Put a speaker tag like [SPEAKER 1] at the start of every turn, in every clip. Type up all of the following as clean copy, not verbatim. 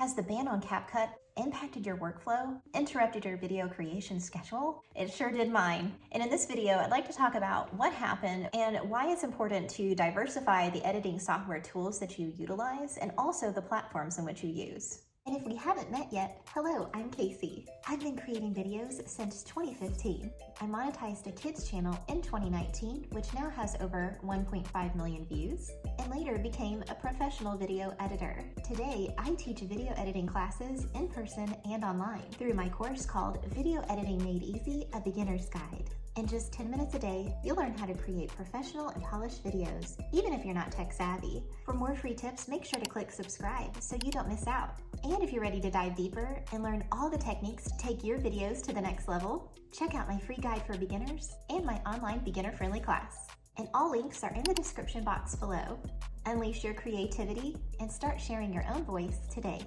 [SPEAKER 1] Has the ban on CapCut impacted your workflow? Interrupted your video creation schedule? It sure did mine. And in this video, I'd like to talk about what happened and why it's important to diversify the editing software tools that you utilize and also the platforms in which you use. And if we haven't met yet, hello, I'm Casey. I've been creating videos since 2015. I monetized a kids channel in 2019, which now has over 1.5 million views, and later became a professional video editor. Today, I teach video editing classes in person and online through my course called Video Editing Made Easy, A Beginner's Guide. In just 10 minutes a day, you'll learn how to create professional and polished videos, even if you're not tech savvy. For more free tips, make sure to click subscribe so you don't miss out. And if you're ready to dive deeper and learn all the techniques to take your videos to the next level, check out my free guide for beginners and my online beginner-friendly class. And all links are in the description box below. Unleash your creativity and start sharing your own voice today.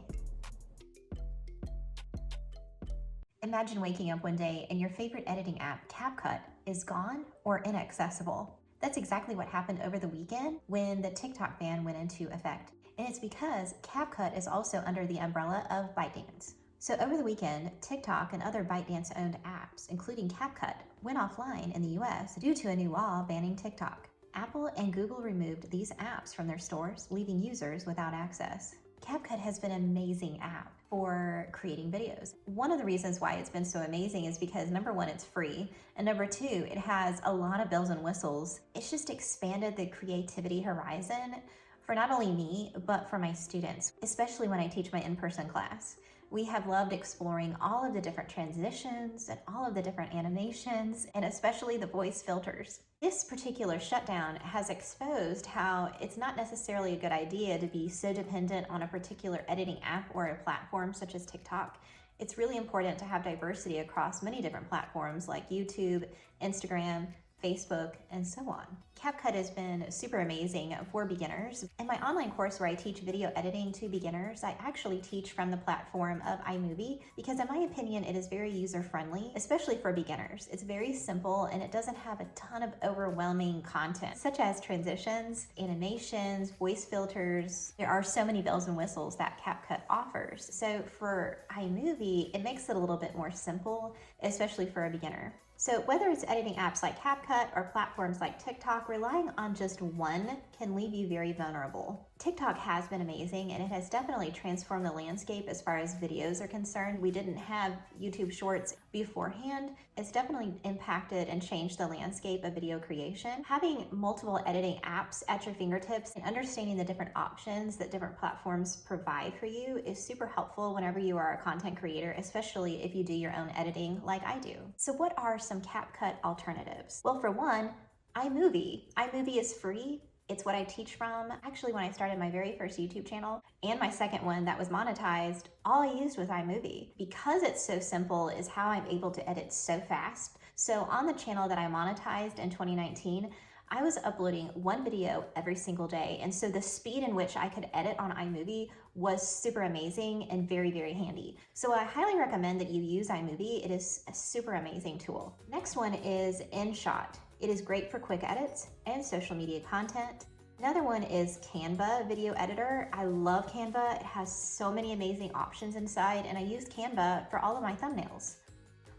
[SPEAKER 1] Imagine waking up one day and your favorite editing app, CapCut, is gone or inaccessible. That's exactly what happened over the weekend when the TikTok ban went into effect. And it's because CapCut is also under the umbrella of ByteDance. So over the weekend, TikTok and other ByteDance-owned apps, including CapCut, went offline in the US due to a new law banning TikTok. Apple and Google removed these apps from their stores, leaving users without access. CapCut has been an amazing app for creating videos. One of the reasons why it's been so amazing is because number one, it's free, and number two, it has a lot of bells and whistles. It's just expanded the creativity horizon for not only me, but for my students, especially when I teach my in-person class. We have loved exploring all of the different transitions and all of the different animations, and especially the voice filters. This particular shutdown has exposed how it's not necessarily a good idea to be so dependent on a particular editing app or a platform such as TikTok. It's really important to have diversity across many different platforms like YouTube, Instagram, Facebook, and so on. CapCut has been super amazing for beginners. In my online course where I teach video editing to beginners, I actually teach from the platform of iMovie because in my opinion, it is very user-friendly, especially for beginners. It's very simple and it doesn't have a ton of overwhelming content, such as transitions, animations, voice filters. There are so many bells and whistles that CapCut offers. So for iMovie, it makes it a little bit more simple, especially for a beginner. So whether it's editing apps like CapCut or platforms like TikTok, relying on just one can leave you very vulnerable. TikTok has been amazing and it has definitely transformed the landscape as far as videos are concerned. We didn't have YouTube Shorts beforehand. It's definitely impacted and changed the landscape of video creation. Having multiple editing apps at your fingertips and understanding the different options that different platforms provide for you is super helpful whenever you are a content creator, especially if you do your own editing like I do. So what are some CapCut alternatives? Well, for one, iMovie. iMovie is free. It's what I teach from. Actually, when I started my very first YouTube channel and my second one that was monetized, all I used was iMovie. Because it's so simple is how I'm able to edit so fast. So on the channel that I monetized in 2019, I was uploading one video every single day. And so the speed in which I could edit on iMovie was super amazing and very, very handy. So I highly recommend that you use iMovie. It is a super amazing tool. Next one is InShot. It is great for quick edits and social media content. Another one is Canva Video Editor. I love Canva. It has so many amazing options inside, and I use Canva for all of my thumbnails.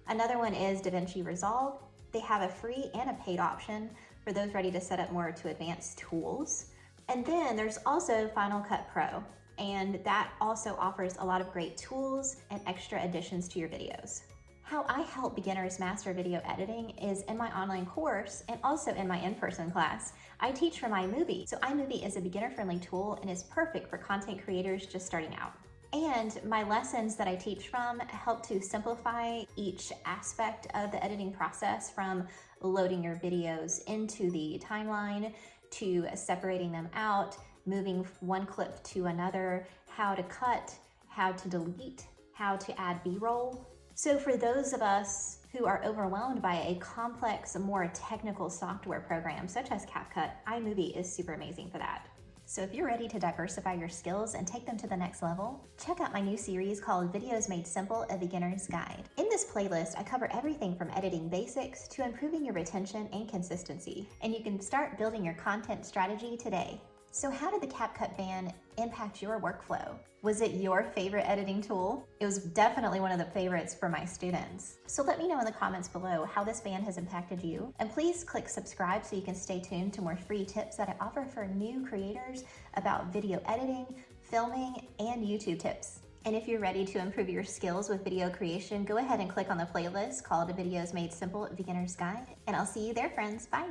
[SPEAKER 1] Another one is DaVinci Resolve. They have a free and a paid option for those ready to set up more to advanced tools. And then there's also Final Cut Pro, and that also offers a lot of great tools and extra additions to your videos. How I help beginners master video editing is in my online course and also in my in-person class. I teach from iMovie. So iMovie is a beginner-friendly tool and is perfect for content creators just starting out. And my lessons that I teach from help to simplify each aspect of the editing process, from loading your videos into the timeline to separating them out, moving one clip to another, how to cut, how to delete, how to add B-roll. So for those of us who are overwhelmed by a complex, more technical software program such as CapCut, iMovie is super amazing for that. So if you're ready to diversify your skills and take them to the next level, check out my new series called Videos Made Simple, A Beginner's Guide. In this playlist, I cover everything from editing basics to improving your retention and consistency, and you can start building your content strategy today. So how did the CapCut ban impact your workflow? Was it your favorite editing tool? It was definitely one of the favorites for my students. So let me know in the comments below how this ban has impacted you. And please click subscribe so you can stay tuned to more free tips that I offer for new creators about video editing, filming, and YouTube tips. And if you're ready to improve your skills with video creation, go ahead and click on the playlist called Videos Made Simple Beginner's Guide. And I'll see you there, friends. Bye.